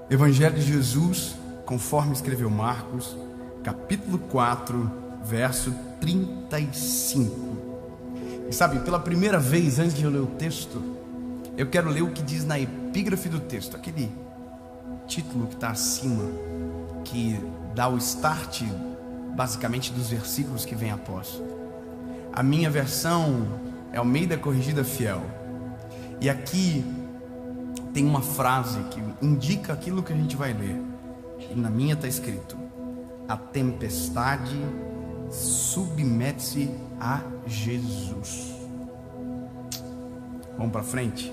Evangelho de Jesus, conforme escreveu Marcos, capítulo 4, verso 35. E sabe, pela primeira vez, antes de eu ler o texto, eu quero ler o que diz na epígrafe do texto, aquele título que está acima, que dá o start, basicamente, dos versículos que vem após. A minha versão é Almeida Corrigida Fiel. E aqui tem uma frase que indica aquilo que a gente vai ler. E na minha está escrito: a tempestade submete-se a Jesus. Vamos para frente?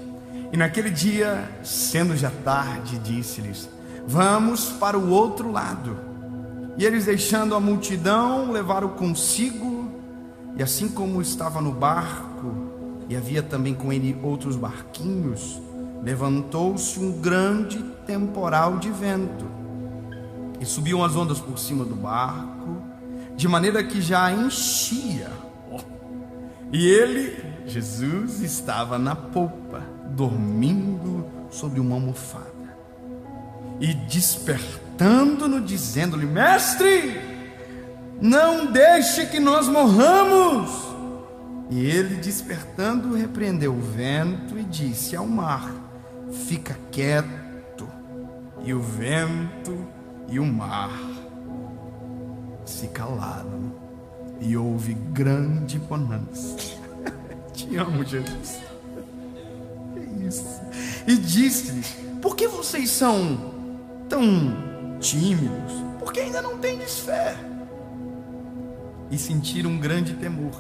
E naquele dia, sendo já tarde, disse-lhes: vamos para o outro lado. E eles, deixando a multidão, levaram consigo, e assim como estava no barco, e havia também com ele outros barquinhos, levantou-se um grande temporal de vento, e subiam as ondas por cima do barco, de maneira que já enchia. E ele, Jesus, estava na popa, dormindo sobre uma almofada. E despertando-no, dizendo-lhe: mestre, não deixe que nós morramos. E ele, despertando, repreendeu o vento e disse ao mar: fica quieto. E o vento e o mar se calaram, e houve grande bonança. Te amo, Jesus. É isso. E disse-lhes: por que vocês são tão tímidos? Porque ainda não tendes fé. E sentiram um grande temor,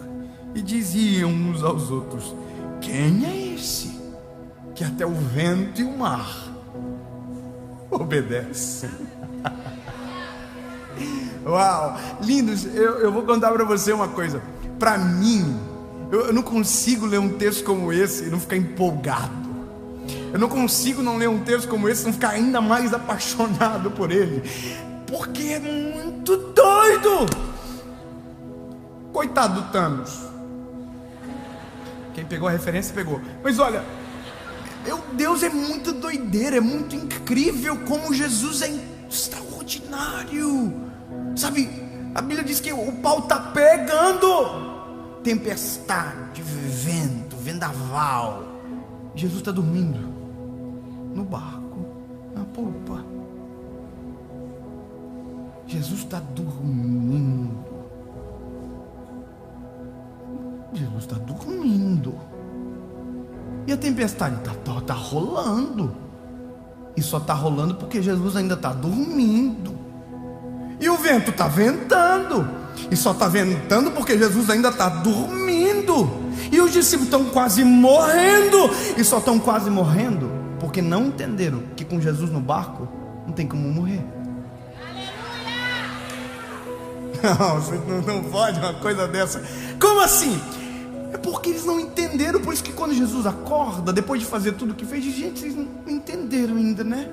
e diziam uns aos outros: quem é esse que até o vento e o mar obedecem? Uau, lindos. Eu vou contar para você uma coisa. Para mim, eu não consigo ler um texto como esse e não ficar empolgado. Eu não consigo não ler um texto como esse e não ficar ainda mais apaixonado por ele, porque é muito doido. Coitado do Thanos. Quem pegou a referência pegou. Mas olha, meu Deus, é muito doideira, é muito incrível como Jesus é extraordinário. Sabe, a Bíblia diz que o pau está pegando. Tempestade, vento, vendaval. Jesus está dormindo no barco, na popa. Jesus está dormindo. Jesus está dormindo. E a tempestade está rolando. E só está rolando porque Jesus ainda está dormindo. E o vento está ventando. E só está ventando porque Jesus ainda está dormindo. E os discípulos estão quase morrendo. E só estão quase morrendo porque não entenderam que com Jesus no barco não tem como morrer. Não, você não pode uma coisa dessa. Como assim? É porque eles não entenderam. Por isso que quando Jesus acorda, depois de fazer tudo o que fez, diz: gente, vocês não entenderam ainda, né?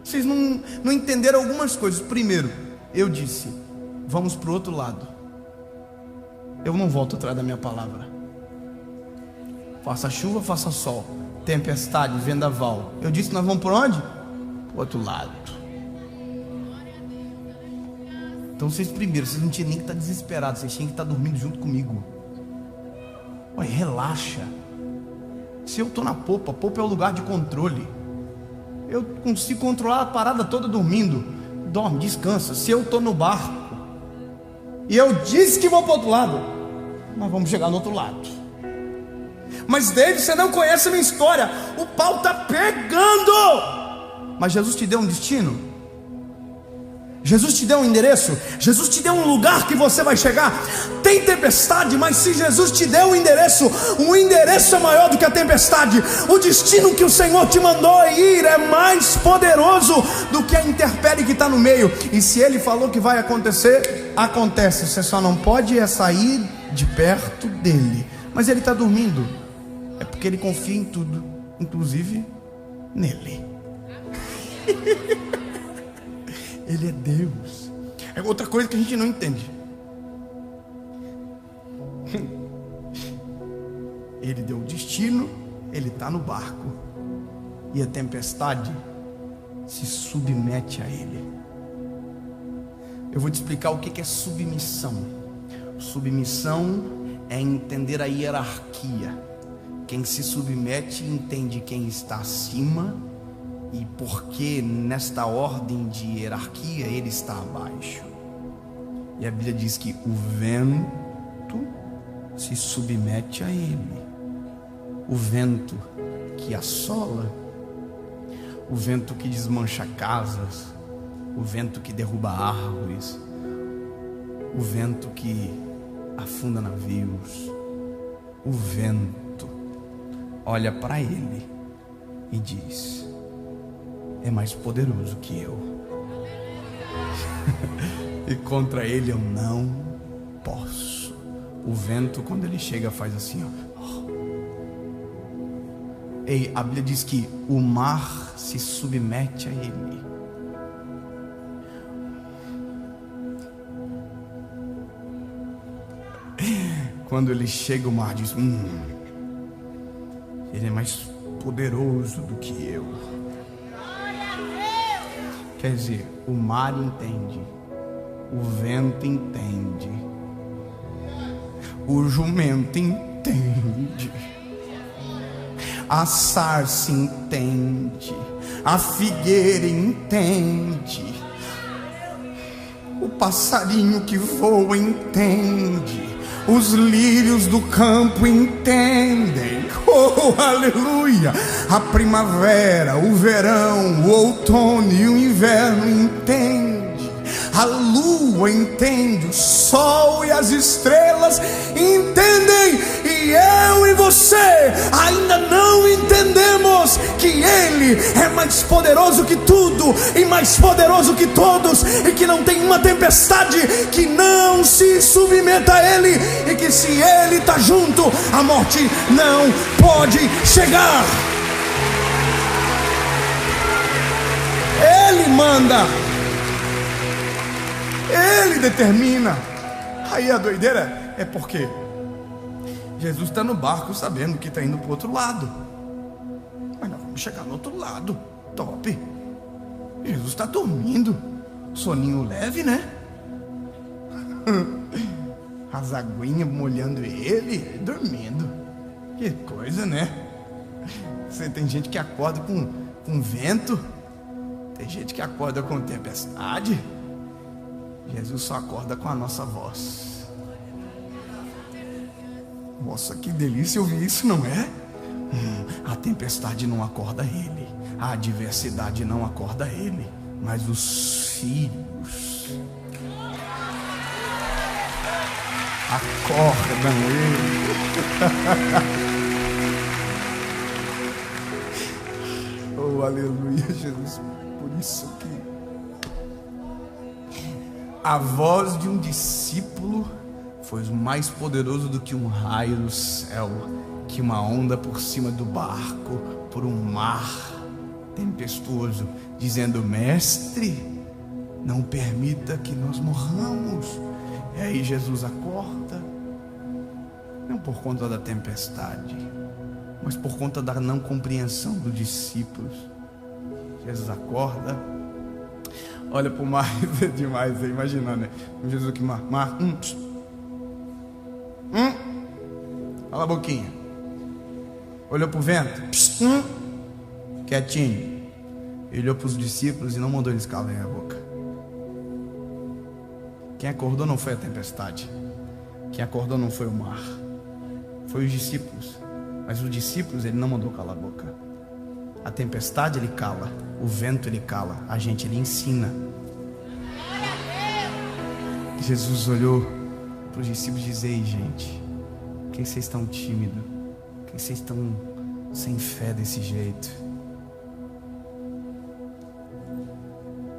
Vocês não entenderam algumas coisas. Primeiro, eu disse: vamos para o outro lado. Eu não volto atrás da minha palavra. Faça chuva, faça sol, tempestade, vendaval. Eu disse: nós vamos por onde? Para o outro lado. Então vocês não tinham nem que estar desesperados, vocês tinham que estar dormindo junto comigo. Olha, relaxa. Se eu estou na popa, a popa é o lugar de controle. Eu consigo controlar a parada toda dormindo. Dorme, descansa. Se eu estou no barco e eu disse que vou para o outro lado, nós vamos chegar no outro lado. Mas David, você não conhece a minha história. O pau está pegando. Mas Jesus te deu um destino. Jesus te deu um endereço. Jesus te deu um lugar que você vai chegar. Tem tempestade, mas se Jesus te deu um endereço, o endereço é maior do que a tempestade. O destino que o Senhor te mandou ir é mais poderoso do que a intempérie que está no meio. E se Ele falou que vai acontecer, acontece. Você só não pode sair de perto dele. Mas Ele está dormindo. É porque Ele confia em tudo, inclusive nele. Ele é Deus. É outra coisa que a gente não entende. Ele deu o destino, ele está no barco. E a tempestade se submete a Ele. Eu vou te explicar o que é submissão. Submissão é entender a hierarquia. Quem se submete entende quem está acima e porque nesta ordem de hierarquia ele está abaixo. E a Bíblia diz que o vento se submete a ele. O vento que assola, o vento que desmancha casas, o vento que derruba árvores, o vento que afunda navios, o vento olha para ele e diz: é mais poderoso que eu. E contra ele eu não posso. O vento, quando ele chega, faz assim, ó. Ei, a Bíblia diz que o mar se submete a ele. Quando ele chega, o mar diz: ele é mais poderoso do que eu. Quer dizer, o mar entende, o vento entende, o jumento entende, a sarça entende, a figueira entende, o passarinho que voa entende, os lírios do campo entendem. Oh, aleluia! A primavera, o verão, o outono e o inverno entende. A lua entende, o sol e as estrelas entendem. E eu e você ainda não entendemos que Ele é mais poderoso que tudo e mais poderoso que todos, e que não tem uma tempestade que não se submeta a Ele, e que se Ele está junto, a morte não pode chegar. Ele manda, Ele determina. Aí a doideira é porque Jesus está no barco sabendo que está indo para o outro lado, mas nós vamos chegar no outro lado. Top. Jesus está dormindo, soninho leve, né? As aguinhas molhando ele, dormindo. Que coisa, né? Você tem gente que acorda com vento, tem gente que acorda com tempestade. Jesus só acorda com a nossa voz. Nossa, que delícia ouvir isso, não é? A tempestade não acorda ele, a adversidade não acorda ele, mas os filhos acordam ele. Oh, aleluia, Jesus. Por isso que a voz de um discípulo foi mais poderoso do que um raio do céu, que uma onda por cima do barco, por um mar tempestuoso, dizendo: mestre, não permita que nós morramos. E aí Jesus acorda, não por conta da tempestade, mas por conta da não compreensão dos discípulos. Jesus acorda, olha para o mar, é demais, imaginando, né? Jesus que mar, Fala a boquinha. Olhou para o vento, quietinho. Ele olhou para os discípulos e não mandou eles calarem a boca. Quem acordou não foi a tempestade, quem acordou não foi o mar, foi os discípulos. Mas os discípulos ele não mandou calar a boca. A tempestade ele cala, o vento ele cala, a gente ele ensina. Jesus olhou para os discípulos e disse: ei, gente, por que vocês estão tímidos? Por que vocês estão sem fé desse jeito?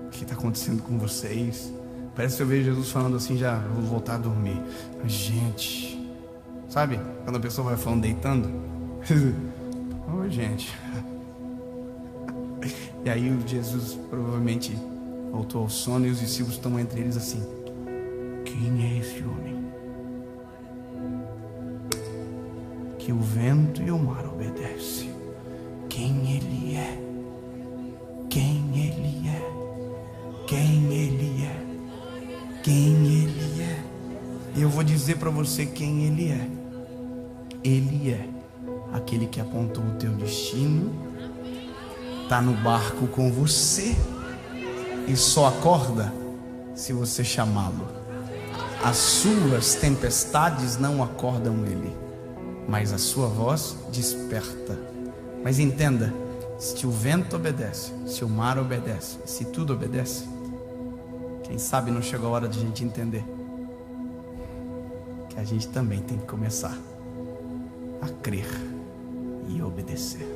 O que está acontecendo com vocês? Parece que eu vejo Jesus falando assim: já vou voltar a dormir. Mas, gente, sabe quando a pessoa vai falando deitando? Oh, gente. E aí o Jesus provavelmente voltou ao sono e os discípulos estão entre eles assim: quem é esse homem que o vento e o mar obedecem? Quem ele é? Quem ele vou dizer para você quem Ele é. Ele é aquele que apontou o teu destino, está no barco com você e só acorda se você chamá-lo. As suas tempestades não acordam Ele, mas a sua voz desperta. Mas entenda, se o vento obedece, se o mar obedece, se tudo obedece, quem sabe não chegou a hora de a gente entender que a gente também tem que começar a crer e obedecer.